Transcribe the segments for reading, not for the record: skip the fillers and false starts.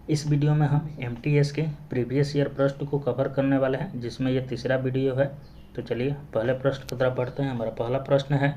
इस वीडियो में हम एमटीएस के प्रीवियस ईयर प्रश्न को कवर करने वाले हैं, जिसमें ये तीसरा वीडियो है। तो चलिए पहले प्रश्न की तरफ बढ़ते हैं। हमारा पहला प्रश्न है,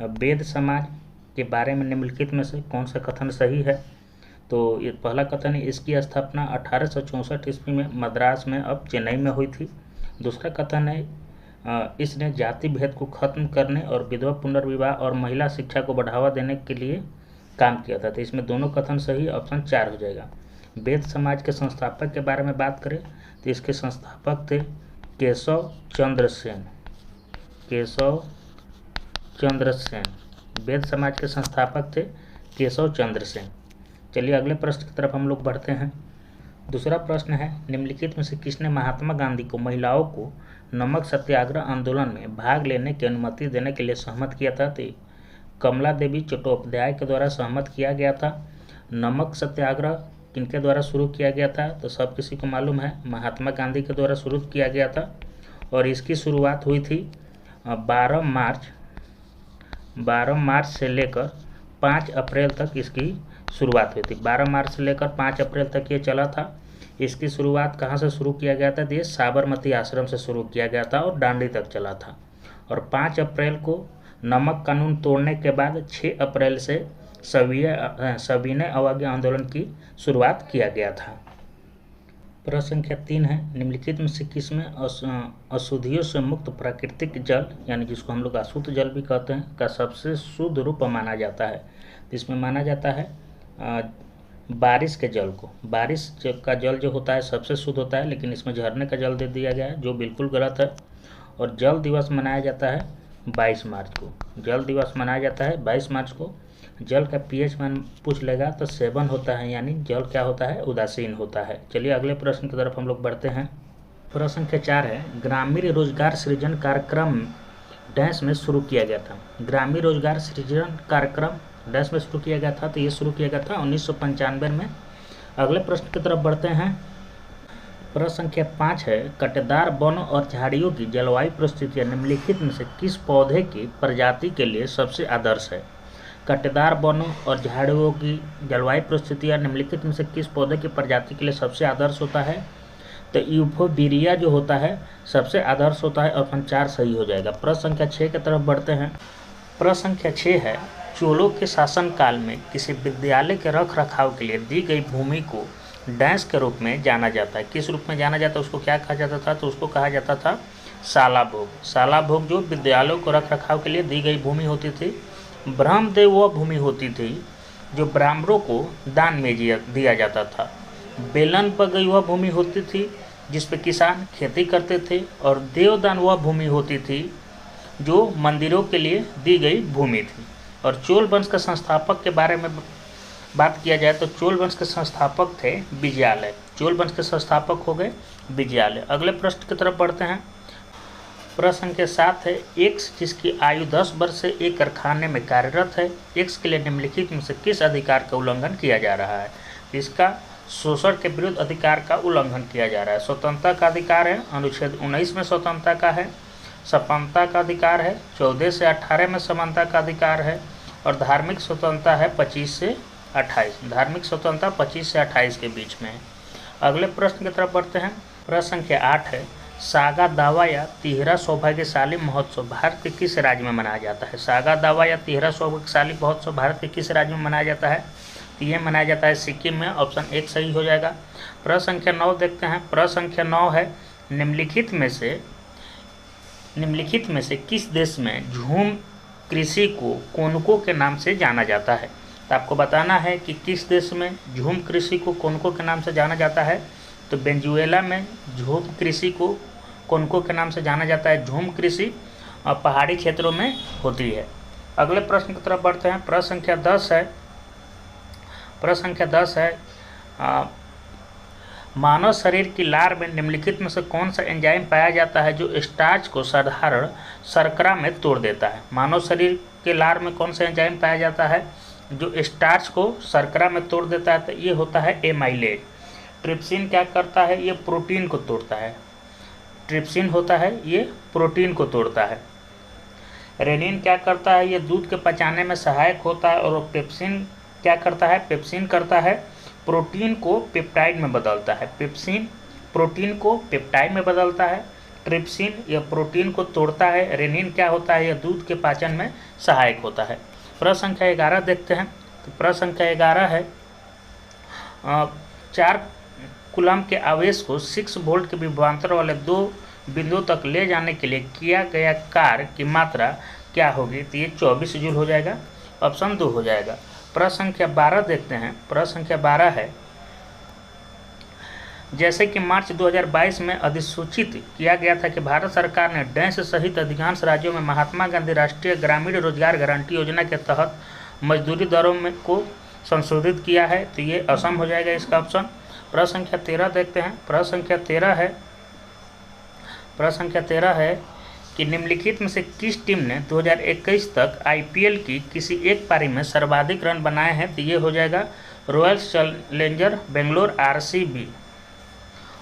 वेद समाज के बारे में निम्नलिखित में से कौन सा कथन सही है। तो ये पहला कथन है, इसकी स्थापना 1864 ईस्वी में मद्रास में, अब चेन्नई में हुई थी। दूसरा कथन है, इसने जाति भेद को खत्म करने और विधवा पुनर्विवाह और महिला शिक्षा को बढ़ावा देने के लिए काम किया था। तो इसमें दोनों कथन सही, ऑप्शन 4 हो जाएगा। वेद समाज के संस्थापक के बारे में बात करें तो इसके संस्थापक थे केशव चंद्र सेन। केशव चंद्र सेन वेद समाज के संस्थापक थे केशव चंद्र सेन। चलिए अगले प्रश्न की तरफ हम लोग बढ़ते हैं। दूसरा प्रश्न है, निम्नलिखित में से किसने महात्मा गांधी को महिलाओं को नमक सत्याग्रह आंदोलन में भाग लेने की अनुमति देने के लिए सहमत किया था। तो कमला देवी चट्टोपाध्याय के द्वारा सहमत किया गया था। नमक सत्याग्रह किनके द्वारा शुरू किया गया था, तो सब किसी को मालूम है, महात्मा गांधी के द्वारा शुरू किया गया था। और इसकी शुरुआत हुई थी 12 मार्च से लेकर 5 अप्रैल तक इसकी शुरुआत हुई थी। 12 मार्च से लेकर 5 अप्रैल तक ये चला था। इसकी शुरुआत कहाँ से शुरू किया गया था, ये साबरमती आश्रम से शुरू किया गया था और दांडी तक चला था। और 5 अप्रैल को नमक कानून तोड़ने के बाद 6 अप्रैल से सविनय अवज्ञा आंदोलन की शुरुआत किया गया था। प्रश्न संख्या 3 है, निम्नलिखित में से किसमें अशुद्धियों से मुक्त प्राकृतिक जल, यानी जिसको हम लोग अशुद्ध जल भी कहते हैं, का सबसे शुद्ध रूप माना जाता है। इसमें माना जाता है बारिश के जल को। बारिश का जल जो होता है सबसे शुद्ध होता है, लेकिन इसमें झरने का जल दे दिया गया है, जो बिल्कुल गलत है। और जल दिवस मनाया जाता है 22 मार्च को। जल दिवस मनाया जाता है 22 मार्च को। जल का पीएच मान पूछ लेगा तो 7 होता है, यानी जल क्या होता है, उदासीन होता है। चलिए अगले प्रश्न की तरफ हम लोग बढ़ते हैं। प्रश्न संख्या 4 है, ग्रामीण रोजगार सृजन कार्यक्रम डैश में शुरू किया गया था। ग्रामीण रोजगार सृजन कार्यक्रम डैश में शुरू किया गया था। तो ये शुरू किया गया था 1995 में। अगले प्रश्न की तरफ बढ़ते हैं। प्रश्न संख्या 5 है, कटेदार वनों और झाड़ियों की जलवायु परिस्थितियाँ निम्नलिखित में से किस पौधे की प्रजाति के लिए सबसे आदर्श है। कटेदार वनों और झाड़ियों की जलवायु परिस्थितियाँ निम्नलिखित में से किस पौधे की प्रजाति के लिए सबसे आदर्श होता है। तो यूफोर्बिया जो होता है सबसे आदर्श होता है, ऑप्शन 4 सही हो जाएगा। प्रश्न संख्या 6 की तरफ बढ़ते हैं। प्रश्न संख्या 6 है, चोलों के शासनकाल में किसी विद्यालय के रख रखाव के लिए दी गई भूमि को डैश के रूप में जाना जाता है। किस रूप में जाना जाता है, उसको क्या कहा जाता था, तो उसको कहा जाता था शाला भोग। शाला भोग जो विद्यालयों को रख रखाव के लिए दी गई भूमि होती थी। ब्रह्मदेव वह भूमि होती थी जो ब्राह्मणों को दान में दिया जाता था। बेलन पर गई वह भूमि होती थी जिस पे किसान खेती करते थे। और देवदान वह भूमि होती थी जो मंदिरों के लिए दी गई भूमि थी। और चोल वंश के संस्थापक के बारे में बात किया जाए तो चोल वंश के संस्थापक थे विजयालय। चोल वंश के संस्थापक हो गए विजयालय। अगले प्रश्न की तरफ बढ़ते हैं। प्रश्न संख्या 7 है, एक्स जिसकी आयु 10 वर्ष से एक कारखाने में कार्यरत है, एक्स के लिए निम्नलिखित में से किस अधिकार का उल्लंघन किया जा रहा है। इसका शोषण के विरुद्ध अधिकार का उल्लंघन किया जा रहा है। स्वतंत्रता का अधिकार है, अनुच्छेद 19 में स्वतंत्रता का है। समानता का अधिकार है, 14 से 18 में समानता का अधिकार है। और धार्मिक स्वतंत्रता है 25 से 28। धार्मिक स्वतंत्रता 25 से 28 के बीच में है। अगले प्रश्न की तरफ बढ़ते हैं। प्रश्न संख्या 8 है, सागा दावा या तिहरा सौभाग्यशाली महोत्सव भारत के किस राज्य में मनाया जाता है। सागा दावा या तिहरा सौभाग्यशाली महोत्सव भारत के किस राज्य में मनाया जाता है, तो ये मनाया जाता है सिक्किम में, ऑप्शन 1 सही हो जाएगा। प्रश्न संख्या 9 देखते हैं। प्रश्न संख्या 9 है, निम्नलिखित में से किस देश में झूम कृषि को कोनको के नाम से जाना जाता है। तो आपको बताना है कि किस देश में झूम कृषि को कोनको के नाम से जाना जाता है। तो वेनेजुएला में झूम कृषि को कोनको के नाम से जाना जाता है। झूम कृषि पहाड़ी क्षेत्रों में होती है। अगले प्रश्न की तरफ बढ़ते हैं। प्रश्न संख्या 10 है, मानव शरीर की लार में निम्नलिखित में से कौन सा एंजाइम पाया जाता है जो स्टार्च को साधारण शर्करा में तोड़ देता है। मानव शरीर के लार में कौन सा एंजाइम पाया जाता है जो स्टार्च को शर्करा में तोड़ देता है, तो ये होता है एमाइलेज। ट्रिप्सिन क्या करता है, ये प्रोटीन को तोड़ता है। ट्रिप्सिन होता है ये प्रोटीन को तोड़ता है। रेनिन क्या करता है, ये दूध के पचाने में सहायक होता है। और पेप्सिन क्या करता है, पेप्सिन करता है प्रोटीन को पेप्टाइड में बदलता है। पेप्सिन प्रोटीन को पेप्टाइड में बदलता है। ट्रिप्सिन यह प्रोटीन को तोड़ता है। रेनिन क्या होता है, यह दूध के पाचन में सहायक होता है। प्रश्न संख्या 11 देखते हैं। तो प्रश्न संख्या 11 है 4 कूलम के आवेश को 6 वोल्ट के विभवांतर वाले 2 बिंदुओं तक ले जाने के लिए किया गया कार्य की मात्रा क्या होगी। तो ये 24 जूल हो जाएगा, ऑप्शन 2 हो जाएगा। प्रश्न संख्या 12 देखते हैं। प्रश्न संख्या 12 है जैसे कि मार्च 2022 में अधिसूचित किया गया था कि भारत सरकार ने डैश सहित अधिकांश राज्यों में महात्मा गांधी राष्ट्रीय ग्रामीण रोजगार गारंटी योजना के तहत मजदूरी दरों में को संशोधित किया है। तो ये असम हो जाएगा इसका ऑप्शन। प्रश्न संख्या 13 देखते हैं। प्रश्न संख्या 13 है कि निम्नलिखित में से किस टीम ने 2021 तक आईपीएल की किसी एक पारी में सर्वाधिक रन बनाए हैं। तो ये हो जाएगा रॉयल चैलेंजर बेंगलोर आरसीबी।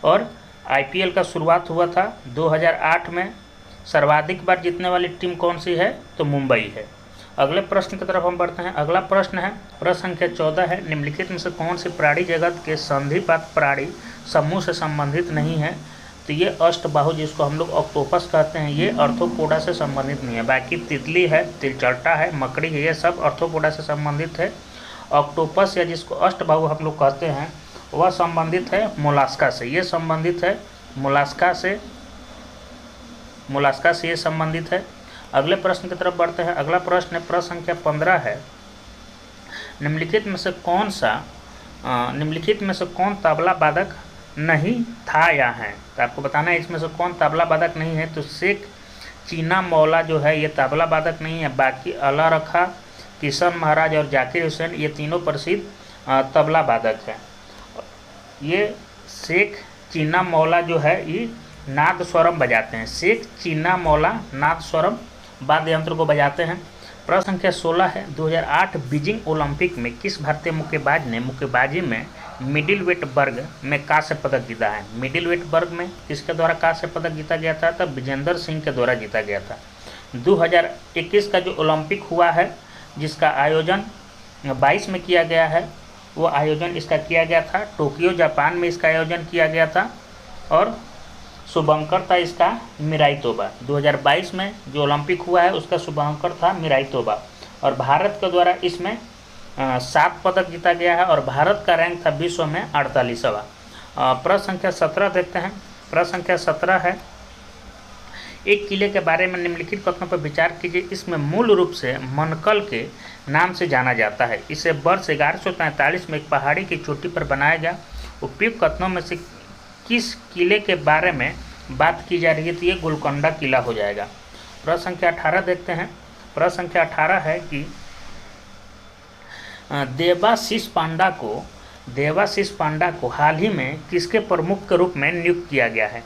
और आईपीएल का शुरुआत हुआ था 2008 में। सर्वाधिक बार जीतने वाली टीम कौन सी है, तो मुंबई है। अगले प्रश्न की तरफ हम बढ़ते हैं। अगला प्रश्न है प्रश्न संख्या 14 है निम्नलिखित में से कौन सी प्राणी जगत के संधिपात प्राणी समूह से संबंधित नहीं है। तो ये अष्टबाहु जिसको हम लोग ऑक्टोपस कहते हैं, ये आर्थ्रोपोडा से संबंधित नहीं है। बाकी तितली है, तिलचट्टा है, मकड़ी है, ये सब आर्थ्रोपोडा से संबंधित है। ऑक्टोपस या जिसको अष्टबाहु हम लोग कहते हैं वह संबंधित है मोलास्का से। ये संबंधित है मोलास्का से ये संबंधित है। अगले प्रश्न की तरफ बढ़ते हैं। अगला प्रश्न है प्रश्न संख्या 15 है निम्नलिखित में से कौन तबला वादक नहीं था या है। तो आपको बताना है इसमें से कौन तबला वादक नहीं है। तो शेख चीना मौला जो है ये तबला वादक नहीं है। बाकी अला रखा, किशन महाराज और जाकिर हुसैन ये तीनों प्रसिद्ध तबला वादक हैं। ये शेख चीना मौला जो है ये नाद स्वरम बजाते हैं। शेख चीना मौला नाद स्वरम वाद्य यंत्र को बजाते हैं। प्रश्न संख्या 16 है 2008 बीजिंग ओलंपिक में किस भारतीय मुक्केबाज ने मुक्केबाजी में मिडिल वेट वर्ग में कांस्य पदक जीता है। मिडिल वेट वर्ग में किसके द्वारा कांस्य पदक जीता गया था, तब विजेंदर सिंह के द्वारा जीता गया था। 2021 का जो ओलंपिक हुआ है जिसका आयोजन 22 में किया गया है, वो आयोजन इसका किया गया था टोक्यो जापान में इसका आयोजन किया गया था। और शुभंकर था इसका मिराई तोबा। 2022 में जो ओलंपिक हुआ है उसका शुभंकर था मिराई तोबा। और भारत के द्वारा इसमें 7 पदक जीता गया है और भारत का रैंक था विश्व में 48वां। प्रश्न संख्या 17 देखते हैं। प्रश्न संख्या 17 है एक किले के बारे में निम्नलिखित कथनों पर विचार कीजिए। इसमें मूल रूप से मनकल के नाम से जाना जाता है। इसे वर्ष 1143 में एक पहाड़ी की चोटी पर बनाया गया। उपयुक्त कथनों में से किस किले के बारे में बात की जा रही है। तो ये गोलकोंडा किला हो जाएगा। प्रश्न संख्या 18 देखते हैं। प्रश्न संख्या 18 है कि देवाशीष पांडा को हाल ही में किसके प्रमुख के रूप में नियुक्त किया गया है।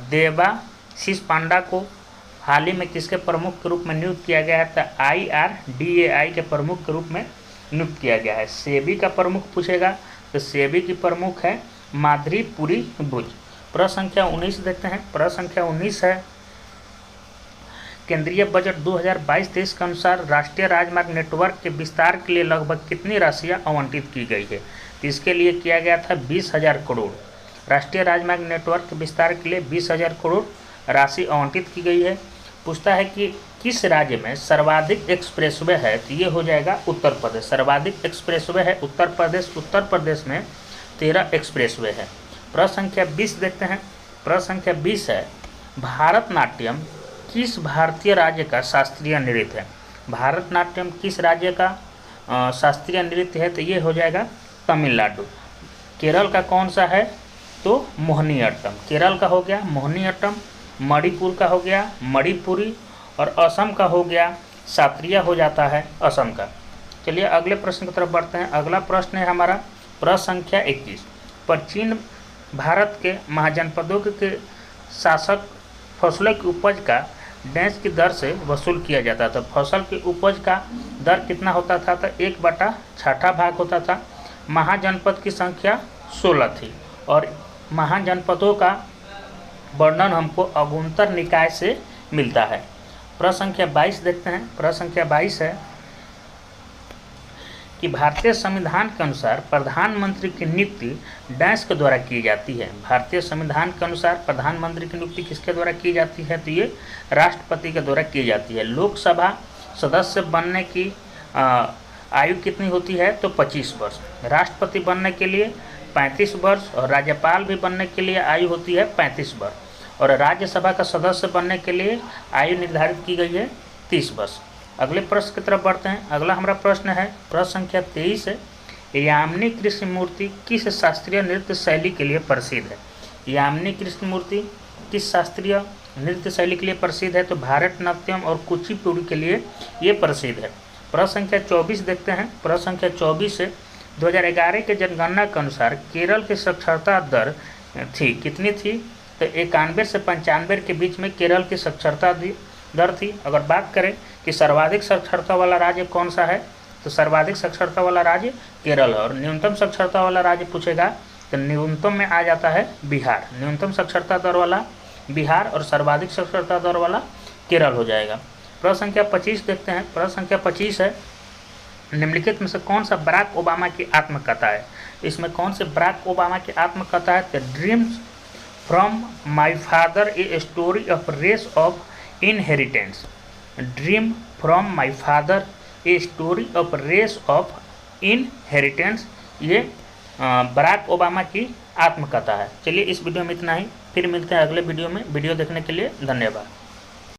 देवाशीष पांडा को हाल ही में किसके प्रमुख के रूप में नियुक्त किया गया है। तो IRDAI के प्रमुख के रूप में नियुक्त किया गया है। सेबी का प्रमुख पूछेगा तो सेबी की प्रमुख है माधुरी पुरी भुज। प्रश्न संख्या 19 देखते हैं। प्रश्न संख्या 19 है केंद्रीय बजट 2022-23 के अनुसार राष्ट्रीय राजमार्ग नेटवर्क के विस्तार के लिए लगभग कितनी राशियां आवंटित की गई है। तो इसके लिए किया गया था 20,000 करोड़। राष्ट्रीय राजमार्ग नेटवर्क के विस्तार के लिए 20,000 करोड़ राशि आवंटित की गई है। पूछता है कि किस राज्य में सर्वाधिक एक्सप्रेसवे है। तो ये हो जाएगा उत्तर प्रदेश। सर्वाधिक एक्सप्रेसवे है उत्तर प्रदेश। उत्तर प्रदेश में 13 एक्सप्रेसवे है। प्रश्न संख्या 20 देखते हैं। प्रश्न संख्या 20 है भारतनाट्यम किस भारतीय राज्य का शास्त्रीय नृत्य है। भारतनाट्यम किस राज्य का शास्त्रीय नृत्य है। तो ये हो जाएगा तमिलनाडु। केरल का कौन सा है, तो मोहिनीअट्टम। केरल का हो गया मोहिनीअट्टम। मणिपुर का हो गया मणिपुरी। और असम का हो गया शास्त्रीय हो जाता है असम का। चलिए अगले प्रश्न की तरफ बढ़ते हैं। अगला प्रश्न है हमारा प्रश्न संख्या 21। प्राचीन भारत के महाजनपदों के शासक फसलों की उपज का डैश की दर से वसूल किया जाता था। फसल की उपज का दर कितना होता था, तो 1/6 भाग होता था। महाजनपद की संख्या 16 थी और महाजनपदों का वर्णन हमको अगुंतर निकाय से मिलता है। प्रश्न संख्या 22 देखते हैं। प्रश्न संख्या 22 है कि भारतीय संविधान के अनुसार प्रधानमंत्री की नियुक्ति डैश के द्वारा की जाती है। भारतीय संविधान के अनुसार प्रधानमंत्री की नियुक्ति किसके द्वारा की जाती है? तो ये राष्ट्रपति के द्वारा की जाती है। लोकसभा सदस्य बनने की आयु कितनी होती है? तो 25 वर्ष। राष्ट्रपति बनने के लिए 35 वर्ष और राज्यपाल भी बनने के लिए आयु होती है 35 वर्ष और राज्यसभा का सदस्य बनने के लिए आयु निर्धारित की गई है 30 वर्ष। अगले प्रश्न की तरफ बढ़ते हैं। अगला हमारा प्रश्न है प्रश्न संख्या 23 है, यामिनी कृष्णमूर्ति किस शास्त्रीय नृत्य शैली के लिए प्रसिद्ध है? यामिनी कृष्णमूर्ति किस शास्त्रीय नृत्य शैली के लिए प्रसिद्ध है? तो भारतनाट्यम और कुचिपुड़ी के लिए ये प्रसिद्ध है। प्रश्न संख्या 24 देखते हैं। प्रश्न संख्या 24 है, 2011 के जनगणना के अनुसार केरल की साक्षरता दर थी कितनी थी? तो 91 से 95 के बीच में केरल की साक्षरता दर थी। अगर बात करें कि सर्वाधिक साक्षरता वाला राज्य कौन सा है, तो सर्वाधिक साक्षरता वाला राज्य केरल है। और न्यूनतम साक्षरता वाला राज्य पूछेगा तो न्यूनतम में आ जाता है बिहार। न्यूनतम साक्षरता दर वाला बिहार और सर्वाधिक साक्षरता दर वाला केरल हो जाएगा। प्रश्न संख्या 25 देखते हैं। प्रश्न संख्या 25 है, निम्नलिखित में से कौन सा बराक ओबामा की आत्मकथा है? इसमें कौन से बराक ओबामा की आत्मकथा है? तो dreams from my father a story of race of inheritance. Dream from my father a story of race of inheritance, ये बराक ओबामा की आत्मकथा है। चलिए इस वीडियो में इतना ही, फिर मिलते हैं अगले वीडियो में। वीडियो देखने के लिए धन्यवाद।